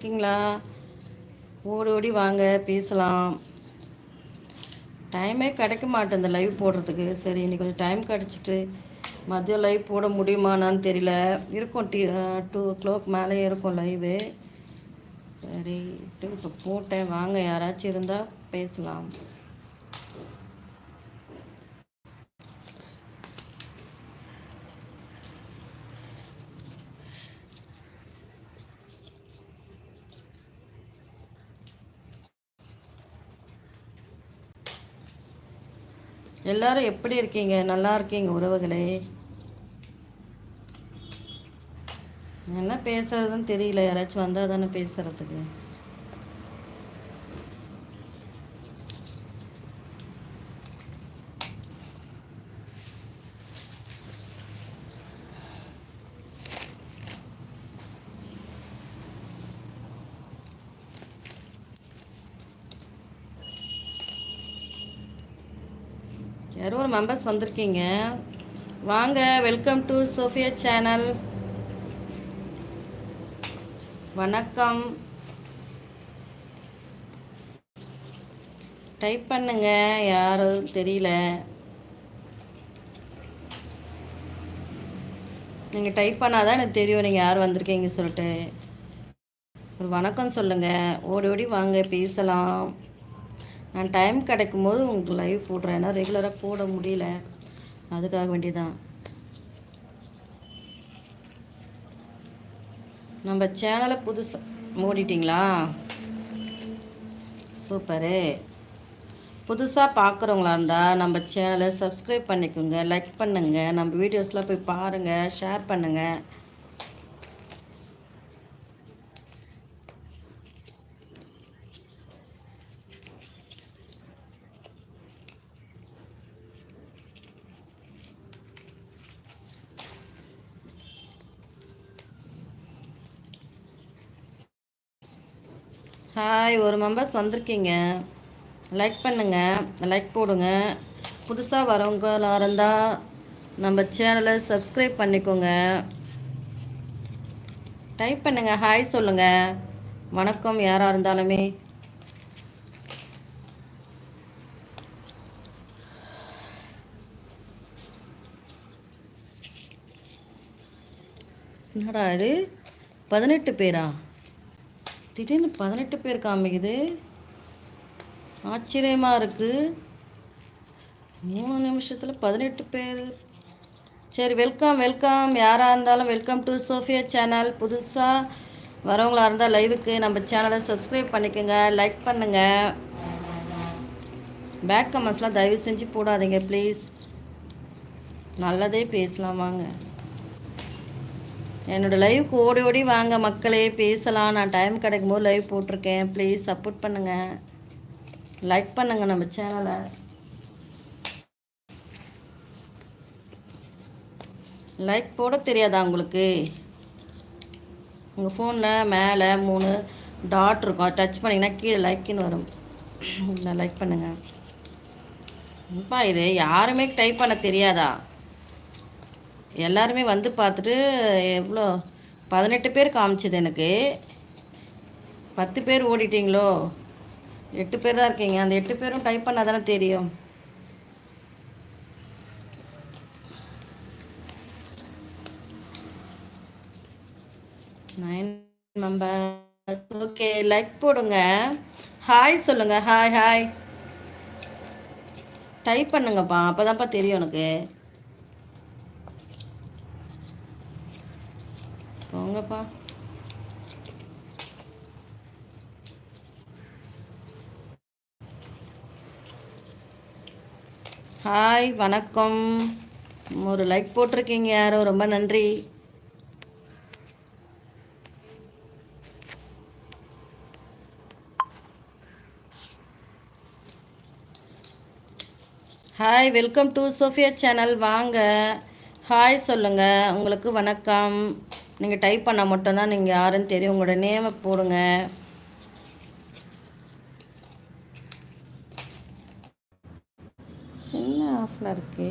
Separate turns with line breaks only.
இருக்கீங்களா? ஓடி ஓடி வாங்க பேசலாம். டைமே கிடைக்க மாட்டேன் இந்த லைவ் போடுறதுக்கு. சரி இன்னைக்கு கொஞ்சம் டைம் கிடச்சிட்டு மதியம் லைவ் போட முடியுமானான்னு தெரியல. இருக்கும் 2 o'clock மேலே இருக்கும் லைவு. சரி இப்போ போட்டேன். வாங்க யாராச்சும் இருந்தால் பேசலாம். எல்லாரும் எப்படி இருக்கீங்க? நல்லா இருக்கீங்க உறவுகளே? என்ன பேசுறதுன்னு தெரியல. யாராச்சும் வந்தால் தானே பேசுறதுக்கு. யாரோ ஒரு மெம்பர்ஸ் வந்திருக்கீங்க. வாங்க, வெல்கம் டு சோஃபியா சேனல். வணக்கம். டைப் பண்ணுங்க. யாரும் தெரியல. நீங்கள் டைப் பண்ணாதான் எனக்கு தெரியும் நீங்கள் யார் வந்திருக்கீங்க சொல்லிட்டு. ஒரு வணக்கம் சொல்லுங்கள். ஓடி ஓடி வாங்க பேசலாம். நான் டைம் கிடைக்கும் போது உங்களுக்கு லைவ் போடுறேன். ஏன்னா ரெகுலராக போட முடியல, அதுக்காக வேண்டியதான். நம்ம சேனலை புதுசாக மூடிட்டிங்களா? சூப்பரு. புதுசாக பார்க்குறவங்களா இருந்தால் நம்ம சேனலை சப்ஸ்கிரைப் பண்ணிக்கோங்க, லைக் பண்ணுங்கள், நம்ம வீடியோஸ்லாம் போய் பாருங்கள், ஷேர் பண்ணுங்கள். ஹாய், ஒரு மெம்பர்ஸ் வந்திருக்கீங்க. லைக் பண்ணுங்கள், லைக் போடுங்க. புதுசாக வரவங்களாக இருந்தால் நம்ம சேனலை சப்ஸ்கிரைப் பண்ணிக்கோங்க. டைப் பண்ணுங்கள், ஹாய் சொல்லுங்கள். வணக்கம் யாராக இருந்தாலுமே. என்னடா இது 18 பேரா? திடீர்னு 18 பேர் காமிக்குது. ஆச்சரியமாக இருக்குது. 3 நிமிஷத்தில் 18 பேர். சரி, வெல்கம் வெல்கம். யாராக இருந்தாலும் வெல்கம் டு சோஃபியா சேனல். புதுசாக வரவங்களா இருந்தால் லைவுக்கு நம்ம சேனலை சப்ஸ்கிரைப் பண்ணிக்கோங்க, லைக் பண்ணுங்கள். பேட் கமெண்ட்ஸ்லாம் தயவு செஞ்சு போடாதீங்க ப்ளீஸ். நல்லதே பேசலாம் வாங்க. என்னோடய லைவுக்கு ஓடி ஓடி வாங்க மக்களே, பேசலாம். நான் டைம் கிடைக்கும் போது லைவ் போட்டிருக்கேன். ப்ளீஸ் சப்போர்ட் பண்ணுங்கள், லைக் பண்ணுங்கள் நம்ம சேனலை. லைக் போட தெரியாதா உங்களுக்கு? உங்கள் ஃபோனில் மேலே 3 டாட் இருக்கும், டச் பண்ணிங்கன்னா கீழே லைக்குன்னு வரும். லைக் பண்ணுங்கள். அப்பா இது யாருமே டைப் பண்ண தெரியாதா? எல்லாருமே வந்து பார்த்துட்டு எவ்வளோ 18 பேர் காமிச்சிது எனக்கு. 10 பேர் ஓடிட்டிங்களோ? 8 பேர் தான் இருக்கீங்க. அந்த 8 பேரும் டைப் பண்ணால் தானே தெரியும். மெம்பர்ஸ் ஓகே, லைக் போடுங்க, ஹாய் சொல்லுங்க. ஹாய் ஹாய் டைப் பண்ணுங்கப்பா, அப்போதான்ப்பா தெரியும் எனக்கு. போங்கப்பா. ஹாய் வணக்கம். ஒரு லைக் போட்டிருக்கீங்க யாரோ, ரொம்ப நன்றி. Hi, welcome to Sophia channel. வாங்க, ஹாய் சொல்லுங்கள். உங்களுக்கு வணக்கம். நீங்கள் டைப் பண்ணால் மட்டும்தான் நீங்கள் யாருன்னு தெரியும். உங்களோட நேமை போடுங்க. என்ன ஆஃபில் இருக்கு?